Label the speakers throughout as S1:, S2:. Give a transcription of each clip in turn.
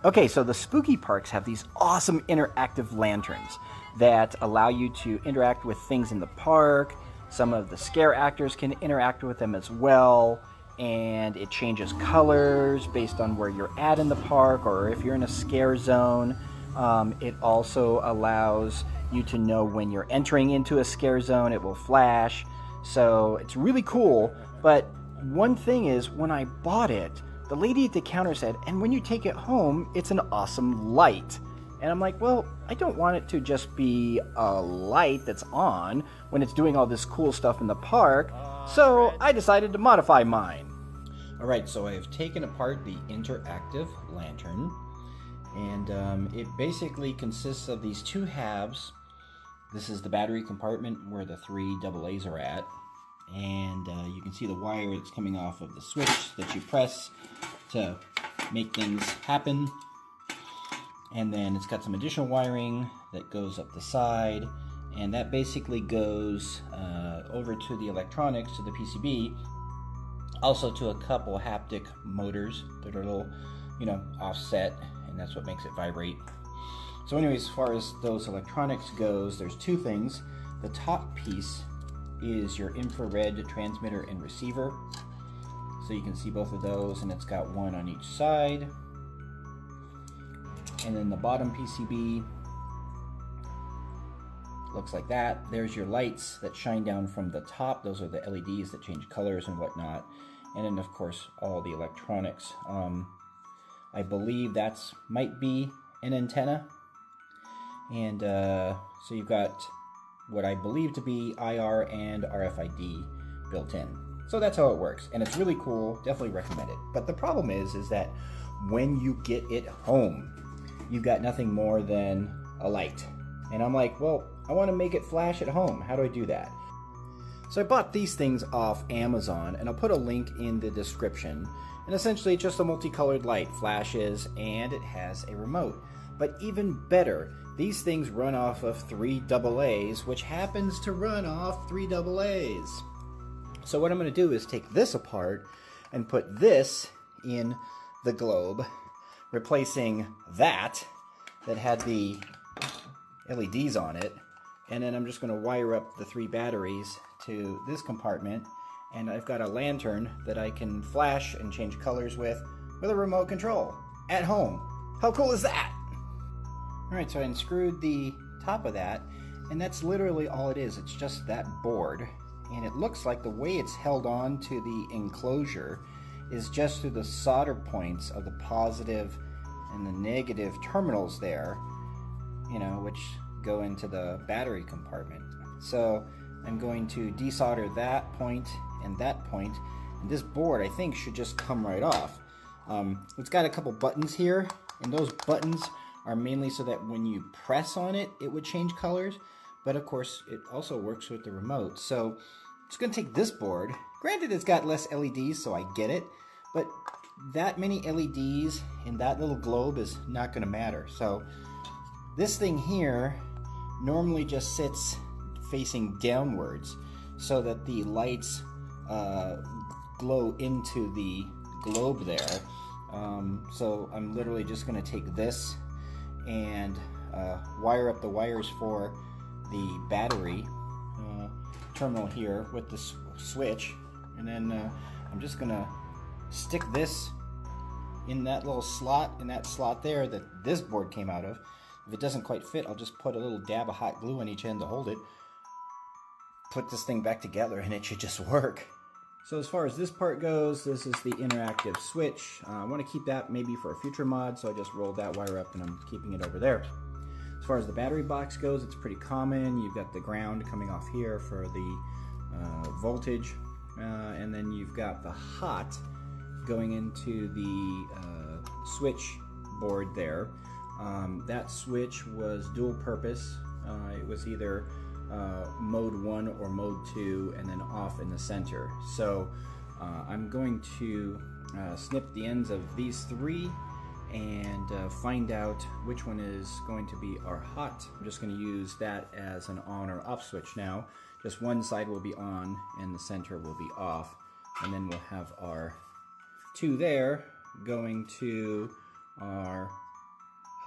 S1: Okay, so the spooky parks have these awesome interactive lanterns that allow you to interact with things in the park. Some of the scare actors can interact with them as well, and it changes colors based on where you're at in the park or if you're in a scare zone. It also allows you to know when you're entering into a scare zone, it will flash. So it's really cool, but one thing is, when I bought it, the lady at the counter said, and when you take it home, it's an awesome light. And I'm like, well, I don't want it to just be a light that's on when it's doing all this cool stuff in the park, so I decided to modify mine.
S2: All right, so I have taken apart the interactive lantern, and it basically consists of these two halves. This is the battery compartment where the three AA's are at, and you can see the wire that's coming off of the switch that you press to make things happen. And then it's got some additional wiring that goes up the side, and that basically goes over to the electronics, to the PCB, also to a couple haptic motors that are a little, offset, and that's what makes it vibrate. So anyways, as far as those electronics goes, there's two things. The top piece is your infrared transmitter and receiver. So you can see both of those, and it's got one on each side. And then the bottom PCB looks like that. There's your lights that shine down from the top. Those are the LEDs that change colors and whatnot. And then, of course, all the electronics. I believe that's might be an antenna. And so you've got what I believe to be IR and RFID built in. So that's how it works, and it's really cool. Definitely recommend it. But the problem is that when you get it home, you've got nothing more than a light. And I'm like, well, I want to make it flash at home. How do I do that? So I bought these things off Amazon, and I'll put a link in the description. And essentially, it's just a multicolored light, flashes, and it has a remote. But even better, these things run off of three AA's, which happens to run off three AA's. So what I'm going to do is take this apart and put this in the globe, replacing that had the LEDs on it, and then I'm just going to wire up the three batteries to this compartment, and I've got a lantern that I can flash and change colors with a remote control at home. How cool is that? Alright, so I unscrewed the top of that, and that's literally all it is. It's just that board. And it looks like the way it's held on to the enclosure is just through the solder points of the positive and the negative terminals there, which go into the battery compartment. So I'm going to desolder that point, and this board, I think, should just come right off. It's got a couple buttons here, and those buttons are mainly so that when you press on it, it would change colors. But of course, it also works with the remote. So I'm just going to take this board. Granted, it's got less LEDs, so I get it. But that many LEDs in that little globe is not going to matter. So this thing here normally just sits facing downwards so that the lights glow into the globe there. So I'm literally just going to take this and wire up the wires for the battery terminal here with the switch, and then I'm just gonna stick this in that little slot, there that this board came out of. If it doesn't quite fit, I'll just put a little dab of hot glue on each end to hold it, put this thing back together, and it should just work. So as far as this part goes, this is the interactive switch. I want to keep that maybe for a future mod, so I just rolled that wire up and I'm keeping it over there. As far as the battery box goes, it's pretty common. You've got the ground coming off here for the voltage, and then you've got the hot going into the switch board there. That switch was dual purpose. It was either mode 1 or mode 2, and then off in the center. So I'm going to snip the ends of these three and find out which one is going to be our hot. I'm just going to use that as an on or off switch now. Just one side will be on and the center will be off, and then we'll have our two there going to our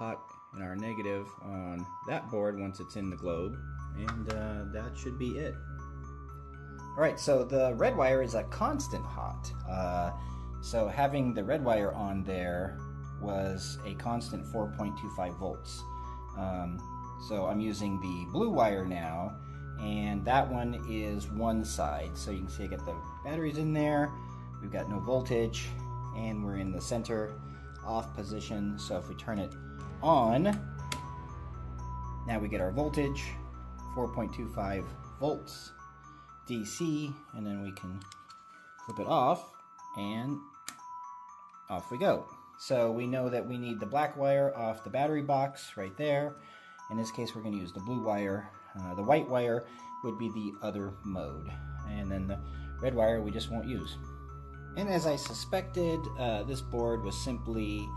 S2: hot and our negative on that board once it's in the globe, and that should be it.
S1: Alright, so the red wire is a constant hot. So having the red wire on there was a constant 4.25 volts. So I'm using the blue wire now, and that one is one side. So you can see I got the batteries in there, we've got no voltage, and we're in the center off position. So if we turn it on, now we get our voltage, 4.25 volts DC, and then we can flip it off, and off we go. So we know that we need the black wire off the battery box right there. In this case, we're going to use the blue wire. The white wire would be the other mode, and then the red wire we just won't use. And as I suspected, this board was simply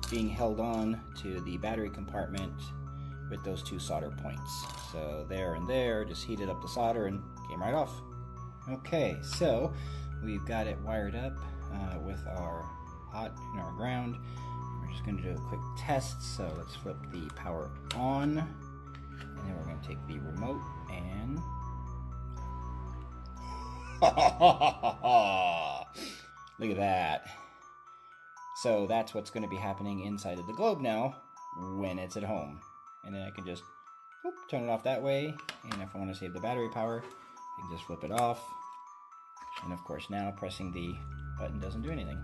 S1: being held on to the battery compartment with those two solder points. So there and there, just heated up the solder and came right off. Okay, so we've got it wired up with our hot and our ground. We're just going to do a quick test. So let's flip the power on, and then we're going to take the remote and look at that. So that's what's going to be happening inside of the globe now when it's at home. And then I can just turn it off that way, and if I want to save the battery power, I can just flip it off. And of course now pressing the button doesn't do anything.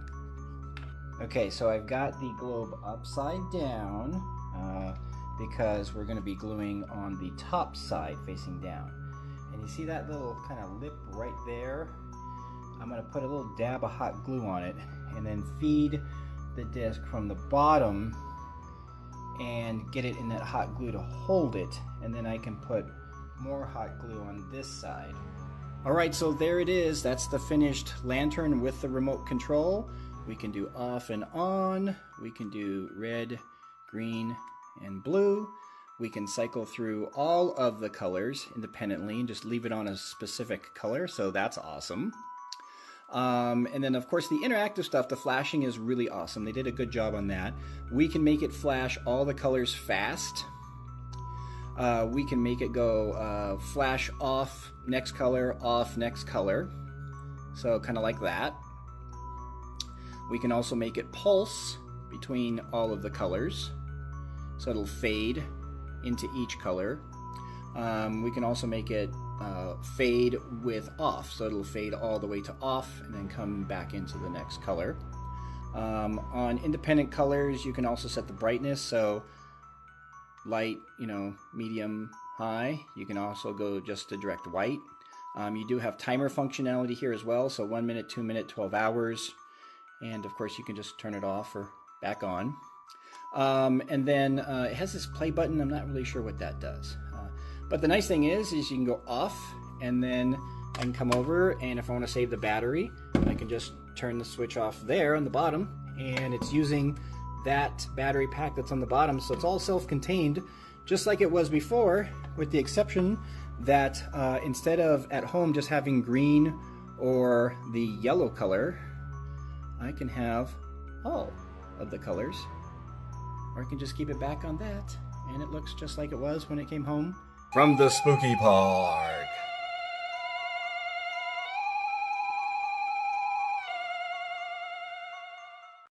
S1: Okay, so I've got the globe upside down because we're going to be gluing on the top side facing down. And you see that little kind of lip right there? I'm going to put a little dab of hot glue on it and then feed the disc from the bottom and get it in that hot glue to hold it, and then I can put more hot glue on this side. Alright, so there it is. That's the finished lantern with the remote control. We can do off and on, we can do red, green, and blue. We can cycle through all of the colors independently and just leave it on a specific color, so that's awesome. And then of course the interactive stuff, the flashing is really awesome. They did a good job on that. We can make it flash all the colors fast. We can make it go flash off next color, off next color. So kind of like that. We can also make it pulse between all of the colors. So it'll fade into each color. We can also make it fade with off, so it'll fade all the way to off and then come back into the next color. On independent colors, you can also set the brightness, so light, medium, high. You can also go just to direct white. You do have timer functionality here as well, so 1 minute, 2 minute, 12 hours, and of course you can just turn it off or back on. And then it has this play button. I'm not really sure what that does. But the nice thing is you can go off, and then I can come over, and if I want to save the battery, I can just turn the switch off there on the bottom, and it's using that battery pack that's on the bottom, so it's all self-contained, just like it was before, with the exception that instead of at home just having green or the yellow color, I can have all of the colors, or I can just keep it back on that, and it looks just like it was when it came home from the spooky park.